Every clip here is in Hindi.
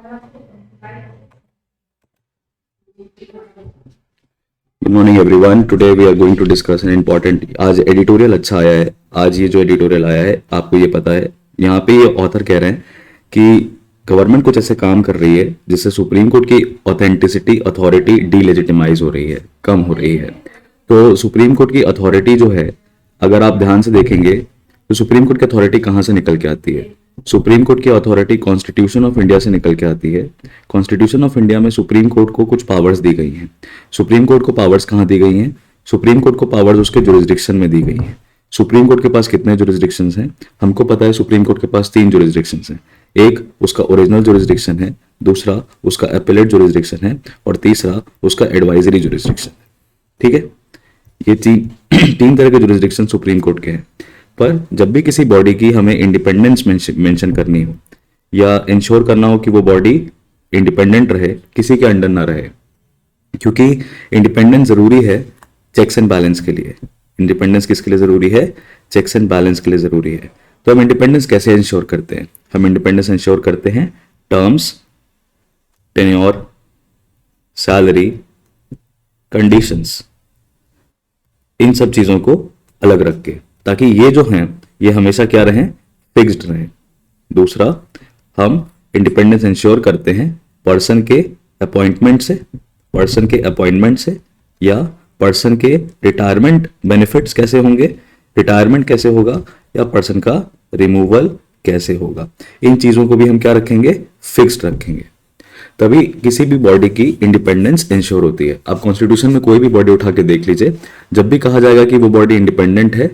Good morning everyone. Today we are going to discuss an important. आज एडिटोरियल अच्छा आया है। आज ये जो एडिटोरियल आया है आपको ये पता है, यहाँ पे ये ऑथर कह रहे हैं कि गवर्नमेंट कुछ ऐसे काम कर रही है जिससे सुप्रीम कोर्ट की ऑथेंटिसिटी अथॉरिटी डीलेजिटिमाइज हो रही है, कम हो रही है। तो सुप्रीम कोर्ट की अथॉरिटी जो है, अगर आप ध्यान से देखेंगे तो सुप्रीम कोर्ट की अथॉरिटी कहाँ से निकल के आती है? सुप्रीम कोर्ट की अथॉरिटी कॉन्स्टिट्यूशन ऑफ इंडिया से निकल के आती है। कॉन्स्टिट्यूशन ऑफ इंडिया में सुप्रीम कोर्ट को कुछ पावर्स दी गई हैं। सुप्रीम कोर्ट को पावर्स कहाँ दी गई हैं? सुप्रीम कोर्ट को पावर्स उसके जुरिस्डिक्शन में दी गई हैं। सुप्रीम कोर्ट के पास कितने जुरिस्डिक्शंस हैं? हमको पता है सुप्रीम कोर्ट के पास 3 जुरिस्डिक्शंस हैं। एक उसका ओरिजिनल जुरिस्डिक्शन है, दूसरा उसका एपेलेट जुरिस्डिक्शन है, और तीसरा उसका एडवाइजरी जुरिस्डिक्शन है। ठीक है, ये तीन तरह के जुरिस्डिक्शन सुप्रीम कोर्ट के हैं। पर जब भी किसी बॉडी की हमें इंडिपेंडेंस मेंशन करनी हो या इंश्योर करना हो कि वो बॉडी इंडिपेंडेंट रहे, किसी के अंडर ना रहे, क्योंकि इंडिपेंडेंस जरूरी है चेक्स एंड बैलेंस के लिए। इंडिपेंडेंस किसके लिए जरूरी है? चेक्स एंड बैलेंस के लिए जरूरी है। तो हम इंडिपेंडेंस कैसे इंश्योर करते हैं? हम इंडिपेंडेंस इंश्योर करते हैं टर्म्स, टेन्योर, सैलरी, कंडीशंस, इन सब चीजों को अलग रख के, ताकि ये जो हैं ये हमेशा क्या रहें? फिक्स्ड रहें। दूसरा, हम इंडिपेंडेंस इंश्योर करते हैं पर्सन के अपॉइंटमेंट से, या पर्सन के रिटायरमेंट बेनिफिट्स कैसे होंगे, रिटायरमेंट कैसे होगा, या पर्सन का रिमूवल कैसे होगा। इन चीजों को भी हम क्या रखेंगे? फिक्स्ड रखेंगे। तभी किसी भी बॉडी की इंडिपेंडेंस इंश्योर होती है। आप कॉन्स्टिट्यूशन में कोई भी बॉडी उठा के देख लीजिए, जब भी कहा जाएगा कि वो बॉडी इंडिपेंडेंट है,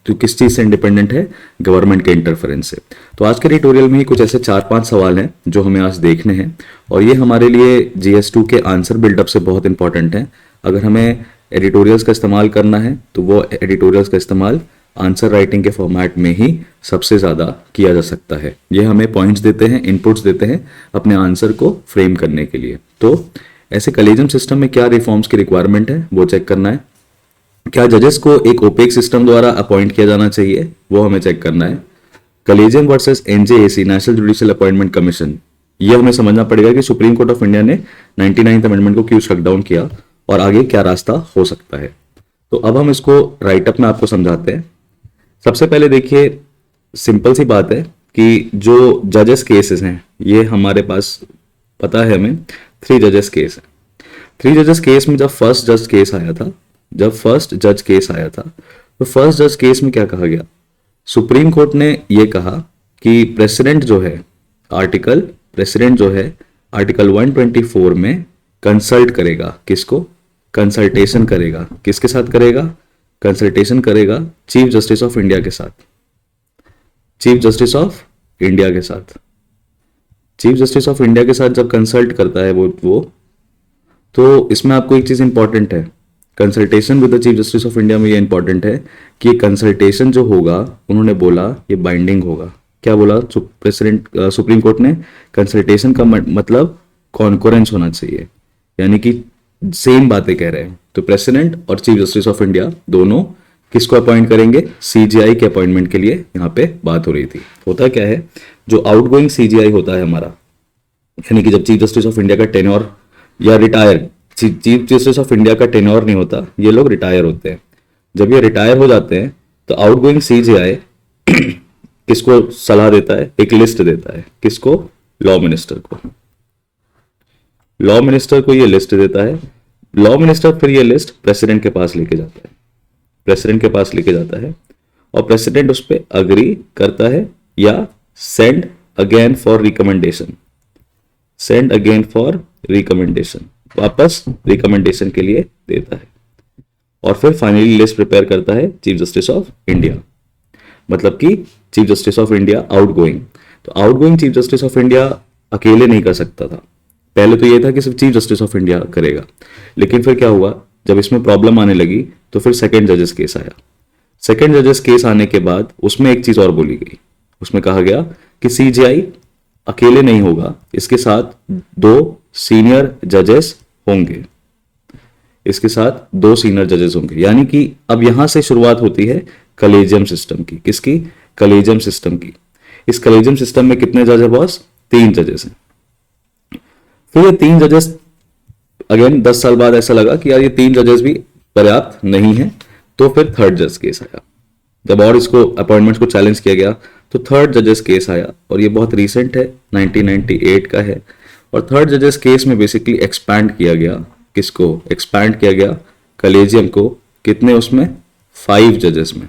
तो किस चीज से इंडिपेंडेंट है? गवर्नमेंट के इंटरफेरेंस से। तो आज के ट्यूटोरियल में ही कुछ ऐसे 4-5 सवाल हैं जो हमें आज देखने हैं, और ये हमारे लिए GS2 के आंसर बिल्डअप से बहुत इंपॉर्टेंट है। अगर हमें एडिटोरियल्स का इस्तेमाल करना है तो वो एडिटोरियल्स का इस्तेमाल आंसर राइटिंग के फॉर्मेट में ही सबसे ज़्यादा किया जा सकता है। ये हमें पॉइंट्स देते हैं, इनपुट्स देते हैं अपने आंसर को फ्रेम करने के लिए। तो ऐसे कॉलेजियम सिस्टम में क्या रिफॉर्म्स की रिक्वायरमेंट है वो चेक करना है। क्या जजेस को एक ओपेक सिस्टम द्वारा अपॉइंट किया जाना चाहिए, वो हमें चेक करना है। Collegium versus NJAC, national judicial appointment commission, ये हमें समझना पड़ेगा कि सुप्रीम कोर्ट ऑफ इंडिया ने 99th अमेंडमेंट को क्यों स्ट्रक डाउन किया और आगे क्या रास्ता हो सकता है। तो अब हम इसको राइटअप में आपको समझाते हैं। सबसे पहले देखिए, सिंपल सी बात है कि जो जजेस केसेस हैं, ये हमारे पास पता है हमें 3 जजेस केस है। 3 जजेस केस में जब फर्स्ट जज केस आया था, तो फर्स्ट जज केस में क्या कहा गया? सुप्रीम कोर्ट ने ये कहा कि प्रेसिडेंट जो है आर्टिकल 124 में कंसल्ट करेगा। किसको? कंसल्टेशन करेगा। किसके साथ करेगा? कंसल्टेशन करेगा चीफ जस्टिस ऑफ इंडिया के साथ। चीफ जस्टिस ऑफ इंडिया के साथ जब कंसल्ट करता है वो तो इसमें आपको एक चीज इंपॉर्टेंट है, consultation with the chief justice of India में ये इंपॉर्टेंट है कि ये कंसल्टेशन जो होगा, उन्होंने बोला ये बाइंडिंग होगा। क्या बोला सुप्रीम कोर्ट ने? कंसल्टेशन का मतलब कॉन्कोरेंस होना चाहिए, यानी कि सेम बातें कह रहे हैं। तो प्रेसिडेंट और चीफ जस्टिस ऑफ इंडिया दोनों किसको अपॉइंट करेंगे? CJI के अपॉइंटमेंट के लिए यहाँ पे बात हो रही थी। होता क्या है, जो आउटगोइंग CJI होता है हमारा, यानी कि जब चीफ जस्टिस ऑफ इंडिया का टेन्योर या retire, chief justice of India का टेन्योर नहीं होता, ये लोग रिटायर होते हैं। जब ये रिटायर हो जाते हैं तो आउटगोइंग CJI किसको सलाह देता है? एक लिस्ट देता है। किसको? लॉ मिनिस्टर को ये लिस्ट देता है। लॉ मिनिस्टर फिर ये लिस्ट प्रेसिडेंट के पास लेके जाता है, और प्रेसिडेंट उस पर अग्री करता है या सेंड अगेन फॉर रिकमेंडेशन, वापस रिकमेंडेशन के लिए देता है, और फिर फाइनली लिस्ट प्रिपेयर करता है चीफ जस्टिस ऑफ इंडिया। मतलब कि chief justice of India outgoing. तो outgoing chief justice of India अकेले नहीं कर सकता था। पहले तो ये था कि सिर्फ चीफ जस्टिस ऑफ इंडिया करेगा, लेकिन फिर क्या हुआ, जब इसमें प्रॉब्लम आने लगी तो फिर सेकंड जजेस केस आया। सेकंड जजेस केस आने के बाद उसमें एक चीज और बोली गई। उसमें कहा गया कि CJI अकेले नहीं होगा, इसके साथ 2 सीनियर जजेस होंगे। यानी कि अब यहां से शुरुआत होती है कलेजियम सिस्टम की। किसकी? कलेजियम सिस्टम की। इस कलेजियम सिस्टम में कितने जज है बॉस? 3 जजेस हैं। फिर ये 3 जजेस, अगेन 10 साल बाद ऐसा लगा कि यार ये 3 जजेस भी पर्याप्त नहीं है, तो फिर थर्ड जज केस आया। जब और इसको अपॉइंटमेंट्स को चैलेंज किया गया तो थर्ड जजेस केस आया, और ये बहुत रीसेंट है, 1998 का है। और थर्ड जजेस केस में बेसिकली एक्सपैंड किया गया, किसको एक्सपैंड किया गया, कलेजियम को। कितने उसमें, 5 जजेस में,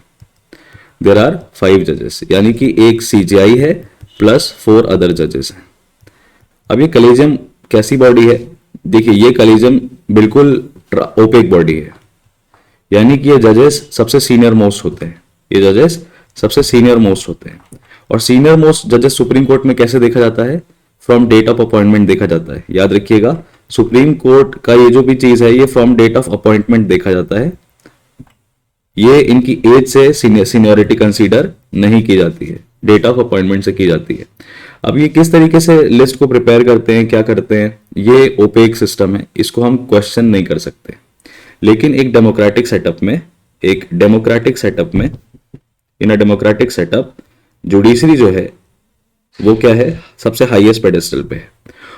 देर आर 5 जजेस, यानी कि एक सीजीआई है प्लस 4 अदर जजेस हैं। अब ये कलेजियम कैसी बॉडी है, देखिए ये कलेजियम बिल्कुल ओपेक बॉडी है, यानी कि ये जजेस सबसे सीनियर मोस्ट होते हैं, ये जजेस सबसे सीनियर मोस्ट होते हैं। और सीनियर मोस्ट जजेस सुप्रीम कोर्ट में कैसे देखा जाता है, फ्रॉम डेट ऑफ अपॉइंटमेंट देखा जाता है। याद रखिएगा, सुप्रीम कोर्ट का ये जो भी चीज है ये फ्रॉम डेट ऑफ अपॉइंटमेंट देखा जाता है, ये इनकी एज से सीनियरिटी कंसीडर नहीं की जाती है, डेट ऑफ अपॉइंटमेंट से की जाती है। अब ये किस तरीके से लिस्ट को प्रिपेयर करते हैं, क्या करते हैं, ये ओपेक सिस्टम है, इसको हम क्वेश्चन नहीं कर सकते। लेकिन एक डेमोक्रेटिक सेटअप में, इन अ डेमोक्रेटिक सेटअप जुडिशरी जो है वो क्या है, सबसे हाईएस्ट पेडेस्टल पे है।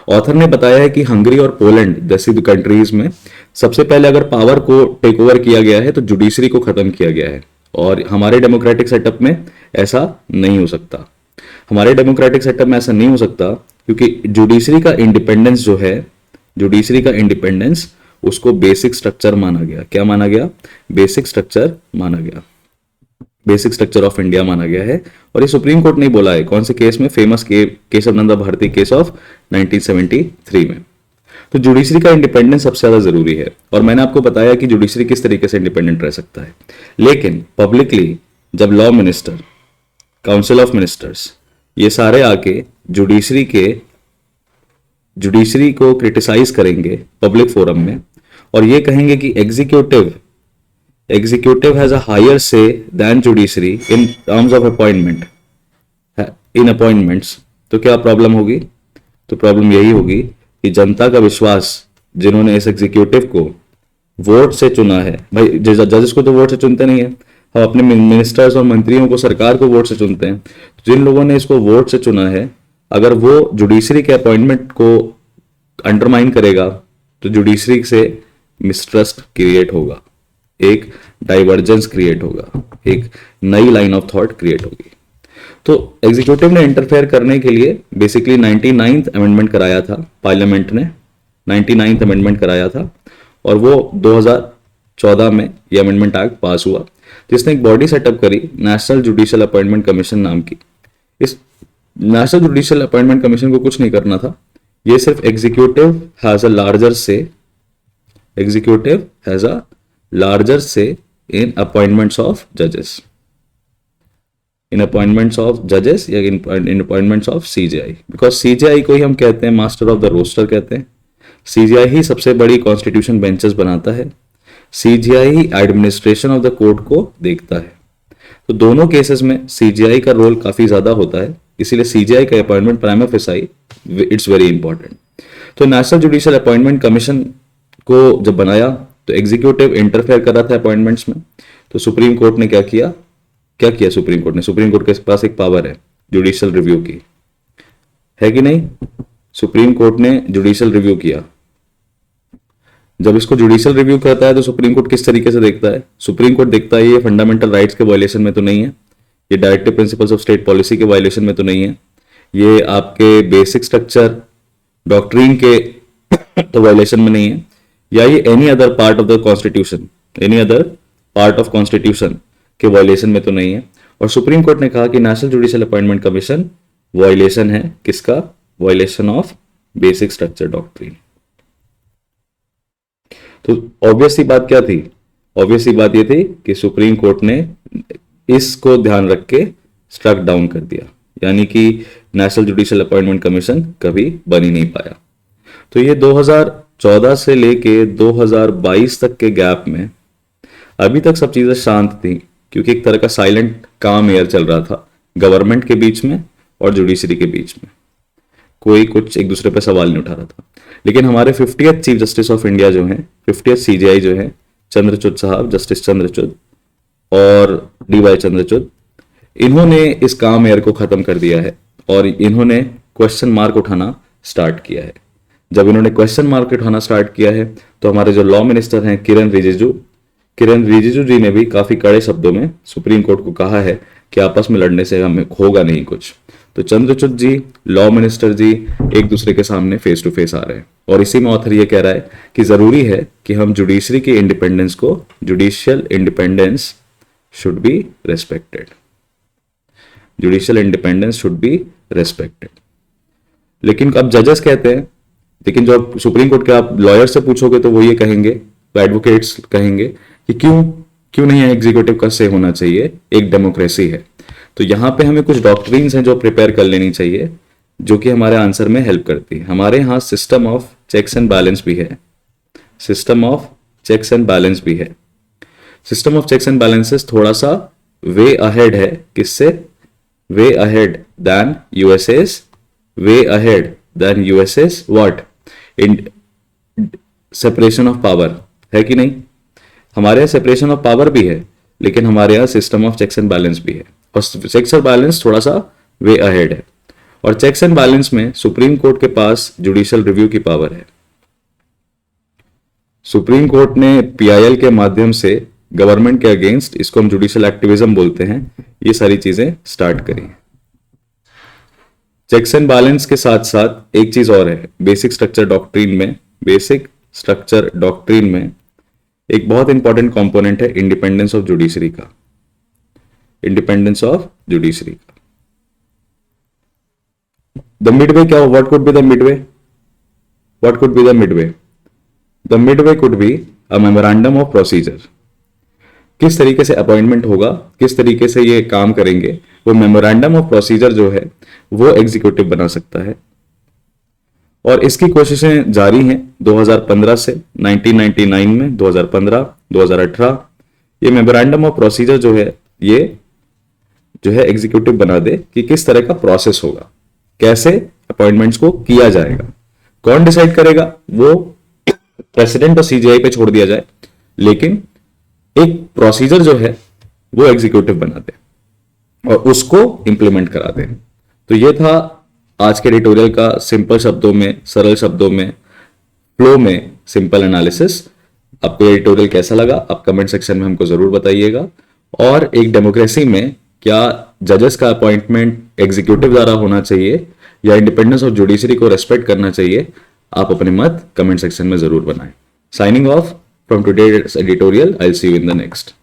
ऑथर ने बताया है कि हंगरी और पोलैंड जैसी कंट्रीज में सबसे पहले अगर पावर को टेक ओवर किया गया है तो जुडिशरी को खत्म किया गया है, और हमारे डेमोक्रेटिक सेटअप में ऐसा नहीं हो सकता। हमारे डेमोक्रेटिक सेटअप में ऐसा नहीं हो सकता क्योंकि जुडिशरी का इंडिपेंडेंस जो है, जुडिशरी का इंडिपेंडेंस उसको बेसिक स्ट्रक्चर माना गया। क्या माना गया, बेसिक स्ट्रक्चर माना गया, बेसिक स्ट्रक्चर ऑफ इंडिया माना गया है। और ये सुप्रीम कोर्ट ने बोला है, कौन से केस में, famous case of Nanda Bharati case of 1973 में। तो जुडिशरी का इंडिपेंडेंस सबसे ज्यादा जरूरी है, और मैंने आपको बताया कि जुडिशरी किस तरीके से इंडिपेंडेंट रह सकता है। लेकिन पब्लिकली जब law minister, council of ministers, ये सारे आके जुडिशरी को क्रिटिसाइज करेंगे पब्लिक फोरम में, और ये कहेंगे कि executive has a higher say than judiciary in terms of appointment, in appointments, तो क्या प्रॉब्लम होगी, तो प्रॉब्लम यही होगी कि जनता का विश्वास, जिन्होंने इस एग्जीक्यूटिव को वोट से चुना है, भाई जजेस को तो वोट से चुनते नहीं है, हम अपने मिनिस्टर्स और मंत्रियों को, सरकार को वोट से चुनते हैं। जिन लोगों ने इसको वोट से चुना है, अगर वो जुडिशरी के अपॉइंटमेंट को अंडरमाइन करेगा तो जुडिशरी से मिसट्रस्ट क्रिएट होगा, एक डाइवर्जेंस क्रिएट होगा, एक नई लाइन ऑफ थॉट क्रिएट होगी। तो एग्जीक्यूटिव ने इंटरफेयर करने के लिए बेसिकली 99th अमेंडमेंट कराया था, पार्लियामेंट ने 99th अमेंडमेंट कराया था, और वो 2014 में ये अमेंडमेंट एक्ट पास हुआ, जिसने एक बॉडी सेटअप करी, नेशनल जुडिशियल अपॉइंटमेंट कमीशन नाम की। इस नेशनल जुडिशियल अपॉइंटमेंट कमीशन को कुछ नहीं करना था, ये सिर्फ एग्जीक्यूटिव हैज अ लार्जर से इन अपॉइंटमेंट्स ऑफ जजेस, इन अपॉइंटमेंट्स ऑफ जजेस या in appointments of CJI, because CJI को ही हम कहते हैं मास्टर ऑफ द रोस्टर कहते हैं। सीजीआई ही सबसे बड़ी कॉन्स्टिट्यूशन बेंचेस बनाता है, CGI he administration of the court को देखता है। तो दोनों केसेस में सीजीआई का रोल काफी ज्यादा होता है, इसीलिए सीजीआई का appointment prima facie it's very important. तो नेशनल जुडिशियल अपॉइंटमेंट कमीशन को जब बनाया तो एग्जीक्यूटिव इंटरफेयर कर रहा था अपॉइंटमेंट्स में, तो सुप्रीम कोर्ट ने क्या किया सुप्रीम कोर्ट के पास एक पावर है जुडिशियल रिव्यू की, है कि नहीं। सुप्रीम कोर्ट ने जुडिशियल रिव्यू किया, जब इसको जुडिशियल रिव्यू करता है तो सुप्रीम कोर्ट किस तरीके से देखता है, सुप्रीम कोर्ट देखता है ये फंडामेंटल राइट्स के वायलेशन में तो नहीं है, ये directive principles of state policy के वायलेशन में तो नहीं है, ये आपके बेसिक स्ट्रक्चर डॉक्ट्रिन के तो वायलेशन में नहीं है, या ये any other part of constitution के वायलेशन में तो नहीं है। और सुप्रीम कोर्ट ने कहा कि national judicial appointment commission violation है, किसका, violation of basic structure doctrine. तो ऑब्वियस सी बात क्या थी, ऑब्वियस सी बात ये थी कि सुप्रीम कोर्ट ने इसको ध्यान रख के स्ट्रक डाउन कर दिया, यानी कि नेशनल जुडिशियल अपॉइंटमेंट कमीशन कभी बन ही नहीं पाया। तो ये 2014 से लेके 2022 तक के गैप में अभी तक सब चीजें शांत थी, क्योंकि एक तरह का साइलेंट काम एयर चल रहा था गवर्नमेंट के बीच में और जुडिशरी के बीच में, कोई कुछ एक दूसरे पर सवाल नहीं उठा रहा था। लेकिन हमारे 50th chief justice of India जो हैं, 50th सीजीआई जो हैं, चंद्रचूड़ साहब, जस्टिस चंद्रचूड़ और डीवाई चंद्रचूड़, इन्होंने इस काम एयर को खत्म कर दिया है और इन्होंने क्वेश्चन मार्क उठाना स्टार्ट किया है। जब इन्होंने क्वेश्चन मार्क उठाना स्टार्ट किया है तो हमारे जो लॉ मिनिस्टर हैं किरण रिजिजू जी ने भी काफी कड़े शब्दों में सुप्रीम कोर्ट को कहा है कि आपस में लड़ने से हमें होगा नहीं कुछ। तो चंद्रचूड जी, लॉ मिनिस्टर जी एक दूसरे के सामने फेस टू फेस आ रहे हैं और इसी में ऑथर ये कह रहा है कि जरूरी है कि हम जुडिशरी की इंडिपेंडेंस को, judicial independence should be respected, judicial independence should be respected. लेकिन अब जजेस कहते हैं, लेकिन जो सुप्रीम कोर्ट के आप लॉयर से पूछोगे तो वो ये कहेंगे, तो एडवोकेट्स कहेंगे कि क्यों नहीं है एग्जीक्यूटिव का से होना चाहिए, एक डेमोक्रेसी है। तो यहां पे हमें कुछ डॉक्ट्रिन्स हैं जो प्रिपेयर कर लेनी चाहिए जो कि हमारे आंसर में हेल्प करती है। हमारे यहां system of checks and balance भी है, system of checks and balance भी है। System of checks and balances थोड़ा सा वे अहेड है, किससे? Way ahead than USS, way ahead than USS what? In separation of power, है कि नहीं? हमारे यहाँ सेपरेशन ऑफ पावर भी है, लेकिन हमारे यहाँ system of checks and balance भी है, और चेक्स एंड बैलेंस थोड़ा सा वे अहेड है। और चेक्स एंड बैलेंस में सुप्रीम कोर्ट के पास जुडिशियल रिव्यू की पावर है। सुप्रीम कोर्ट ने पीआईएल के माध्यम से गवर्नमेंट के अगेंस्ट, इसको हम जुडिशियल एक्टिविज्म बोलते हैं, ये सारी चीजें स्टार्ट करी। चेक्स एंड बैलेंस के साथ साथ एक चीज और है, बेसिक स्ट्रक्चर डॉक्ट्रिन में एक बहुत इंपॉर्टेंट कंपोनेंट है इंडिपेंडेंस ऑफ जुडिशरी का, इंडिपेंडेंस ऑफ जुडिशरी का। द मिडवे क्या, what could be the Midway? What could be the Midway? The Midway could be a memorandum of procedure. किस तरीके से अपॉइंटमेंट होगा, किस तरीके से ये काम करेंगे, वो मेमोरेंडम ऑफ प्रोसीजर जो है वो एग्जीक्यूटिव बना सकता है। और इसकी कोशिशें जारी हैं 2015 से, 1999 में, 2015, 2018 ये मेमोरेंडम ऑफ प्रोसीजर जो है ये जो है एग्जीक्यूटिव बना दे कि किस तरह का प्रोसेस होगा, कैसे अपॉइंटमेंट्स को किया जाएगा। कौन डिसाइड करेगा वो प्रेसिडेंट और सीजीआई पे छोड़ दिया जाए, लेकिन एक प्रोसीजर जो है वो एग्जीक्यूटिव बना दे और उसको इंप्लीमेंट करा दे। तो ये था आज के एडिटोरियल का सिंपल शब्दों में, सरल शब्दों में, फ्लो में सिंपल एनालिसिस। आपको एडिटोरियल कैसा लगा आप कमेंट सेक्शन में हमको जरूर बताइएगा। और एक डेमोक्रेसी में क्या जजेस का अपॉइंटमेंट एग्जीक्यूटिव द्वारा होना चाहिए या इंडिपेंडेंस ऑफ जुडिशरी को रेस्पेक्ट करना चाहिए, आप अपने मत कमेंट सेक्शन में जरूर बनाएं। Signing off from today's editorial, I will see you in the next.